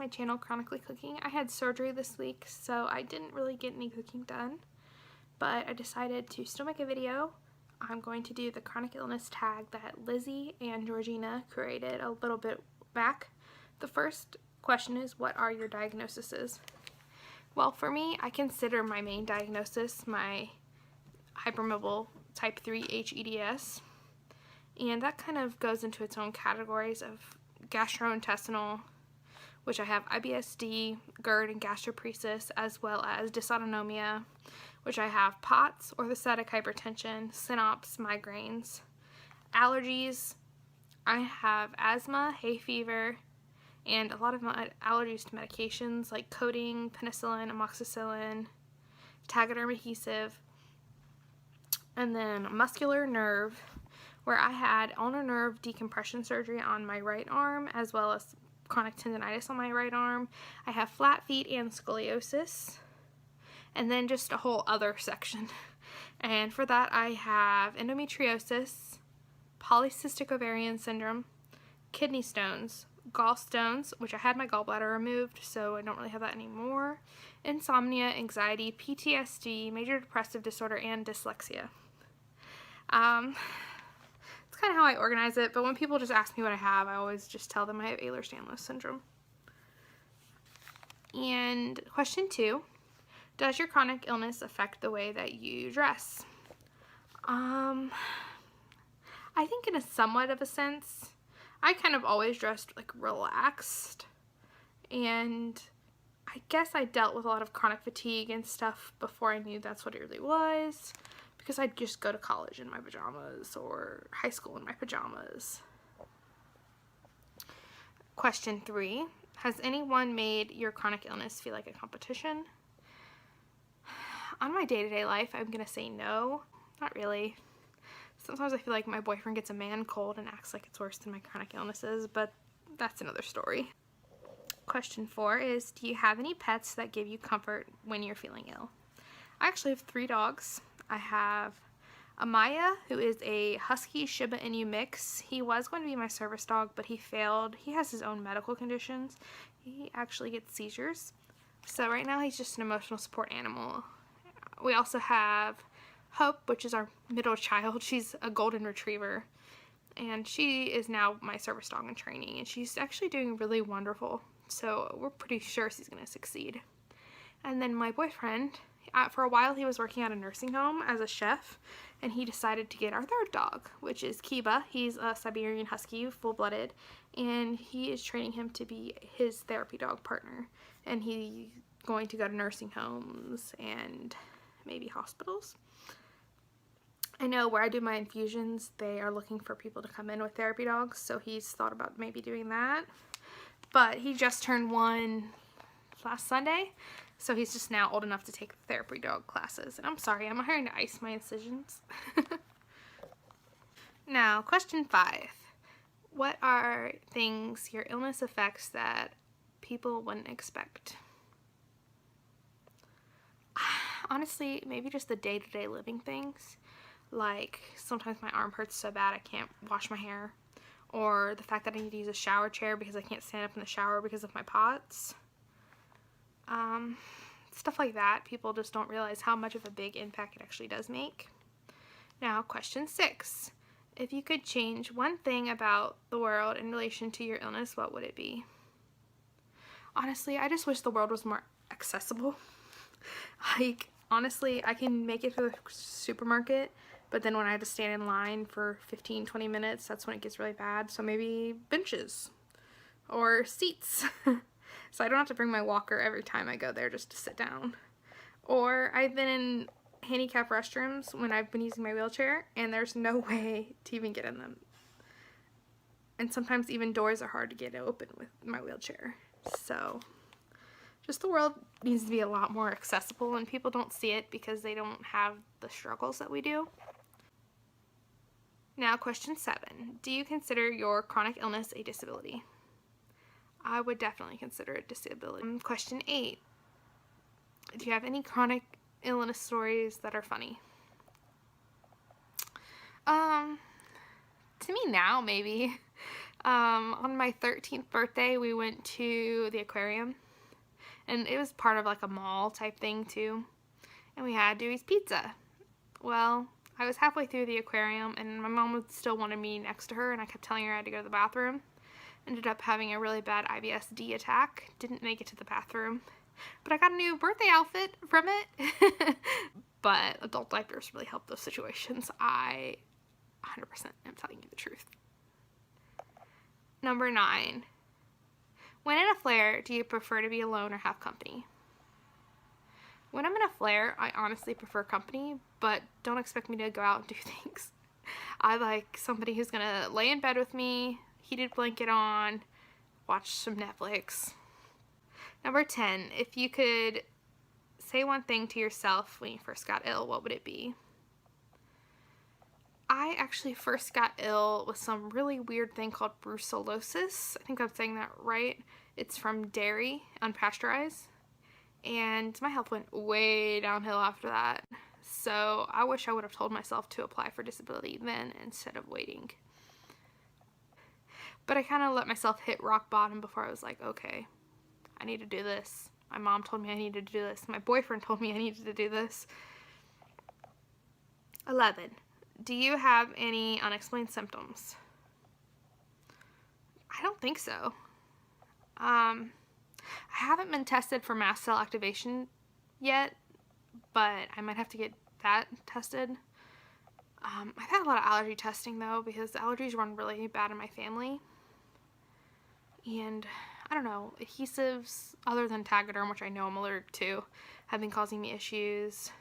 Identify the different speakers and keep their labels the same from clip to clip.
Speaker 1: my channel, Chronically Cooking. I had surgery this week, so I didn't really get any cooking done, but I decided to still make a video. I'm going to do the chronic illness tag that Lizzie and Georgina created a little bit back. The first question is, what are your diagnoses? Well, for me, I consider my main diagnosis my hypermobile type 3 HEDS, and that kind of goes into its own categories of gastrointestinal, which I have IBS-D, GERD, and gastroparesis, as well as dysautonomia, which I have POTS, orthostatic hypertension, synops, migraines. Allergies, I have asthma, hay fever, and a lot of my allergies to medications like codeine, penicillin, amoxicillin, Tegaderm adhesive, and then muscular nerve, where I had ulnar nerve decompression surgery on my right arm, as well as chronic tendonitis on my right arm. I have flat feet and scoliosis, and then just a whole other section. And for that, I have endometriosis, polycystic ovarian syndrome, kidney stones, gallstones, which I had my gallbladder removed, so I don't really have that anymore, insomnia, anxiety, PTSD, major depressive disorder, and dyslexia. It's kind of how I organize it, but when people just ask me what I have, I always just tell them I have Ehlers-Danlos syndrome. And question 2, does your chronic illness affect the way that you dress? I think in a somewhat of a sense. I kind of always dressed like relaxed, and I guess I dealt with a lot of chronic fatigue and stuff before I knew that's what it really was, because I'd just go to college in my pajamas or high school in my pajamas. Question 3, has anyone made your chronic illness feel like a competition? On my day-to-day life, I'm gonna say no, not really. Sometimes I feel like my boyfriend gets a man cold and acts like it's worse than my chronic illnesses, but that's another story. Question 4 is, do you have any pets that give you comfort when you're feeling ill? I actually have 3 dogs. I have Amaya, who is a Husky Shiba Inu mix. He was going to be my service dog, but he failed. He has his own medical conditions. He actually gets seizures. So right now he's just an emotional support animal. We also have Hope, which is our middle child. She's a golden retriever, and she is now my service dog in training, and she's actually doing really wonderful, so we're pretty sure she's going to succeed. And then my boyfriend, for a while he was working at a nursing home as a chef, and he decided to get our 3rd dog, which is Kiba. He's a Siberian Husky, full-blooded, and he is training him to be his therapy dog partner, and he's going to go to nursing homes and maybe hospitals. I know where I do my infusions, they are looking for people to come in with therapy dogs, so he's thought about maybe doing that. But he just turned 1 last Sunday, so he's just now old enough to take the therapy dog classes. And I'm sorry, I'm having to ice my incisions. Now, question 5. What are things your illness affects that people wouldn't expect? Honestly, maybe just the day-to-day living things. Like, sometimes my arm hurts so bad I can't wash my hair, or the fact that I need to use a shower chair because I can't stand up in the shower because of my POTS. Stuff like that. People just don't realize how much of a big impact it actually does make. Now, question 6. If you could change one thing about the world in relation to your illness, what would it be? Honestly, I just wish the world was more accessible. Like, honestly, I can make it to the supermarket, but then when I have to stand in line for 15-20 minutes, that's when it gets really bad. So maybe benches or seats. So I don't have to bring my walker every time I go there just to sit down. Or I've been in handicap restrooms when I've been using my wheelchair, and there's no way to even get in them. And sometimes even doors are hard to get open with my wheelchair. So just the world needs to be a lot more accessible, and people don't see it because they don't have the struggles that we do. Now, question 7. Do you consider your chronic illness a disability? I would definitely consider it disability. Question 8. Do you have any chronic illness stories that are funny? To me now, maybe. On my 13th birthday, we went to the aquarium, and it was part of like a mall type thing too, and we had Dewey's Pizza. Well, I was halfway through the aquarium, and my mom still wanted me next to her, and I kept telling her I had to go to the bathroom. Ended up having a really bad IBS-D attack. Didn't make it to the bathroom, but I got a new birthday outfit from it. But adult diapers really help those situations. I 100% am telling you the truth. Number 9. When in a flare, do you prefer to be alone or have company? When I'm in a flare, I honestly prefer company, but don't expect me to go out and do things. I like somebody who's gonna lay in bed with me, heated blanket on, watch some Netflix. Number 10. If you could say one thing to yourself when you first got ill, what would it be? I actually first got ill with some really weird thing called brucellosis. I think I'm saying that right. It's from dairy, unpasteurized. And my health went way downhill after that. So I wish I would have told myself to apply for disability then instead of waiting. But I kind of let myself hit rock bottom before I was like, okay, I need to do this. My mom told me I needed to do this. My boyfriend told me I needed to do this. 11. Do you have any unexplained symptoms? I don't think so. I haven't been tested for mast cell activation yet, but I might have to get that tested. I've had a lot of allergy testing though, because the allergies run really bad in my family. And I don't know, adhesives other than Tegaderm, which I know I'm allergic to, have been causing me issues.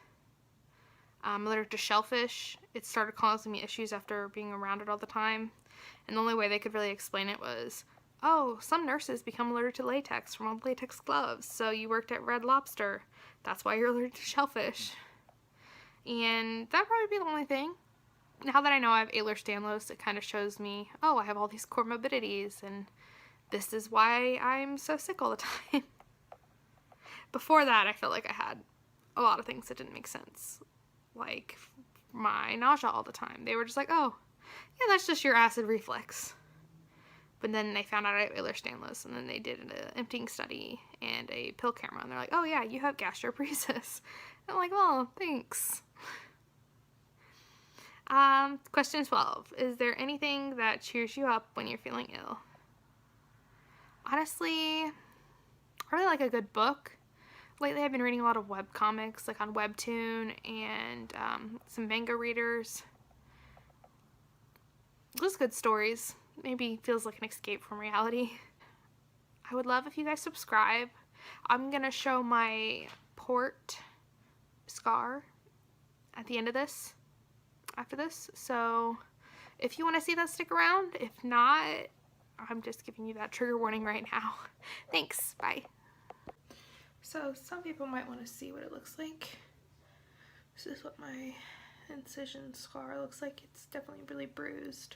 Speaker 1: I'm allergic to shellfish. It started causing me issues after being around it all the time. And the only way they could really explain it was, oh, some nurses become allergic to latex from all the latex gloves. So you worked at Red Lobster. That's why you're allergic to shellfish. And that'd probably be the only thing. Now that I know I have Ehlers-Danlos, it kind of shows me, oh, I have all these comorbidities, and this is why I'm so sick all the time. Before that, I felt like I had a lot of things that didn't make sense. Like my nausea all the time. They were just like, oh, yeah, that's just your acid reflux. But then they found out I have Ehlers-Danlos, and then they did an emptying study and a pill camera, and they're like, oh yeah, you have gastroparesis. I'm like, well, thanks. Question 12. Is there anything that cheers you up when you're feeling ill? Honestly, I really like a good book. Lately I've been reading a lot of webcomics, like on Webtoon, and some manga readers. Just good stories. Maybe feels like an escape from reality. I would love if you guys subscribe. I'm gonna show my port scar at the end of this, after this. So if you want to see that, stick around. If not, I'm just giving you that trigger warning right now. Thanks. Bye. So some people might want to see what it looks like. This is what my incision scar looks like. It's definitely really bruised.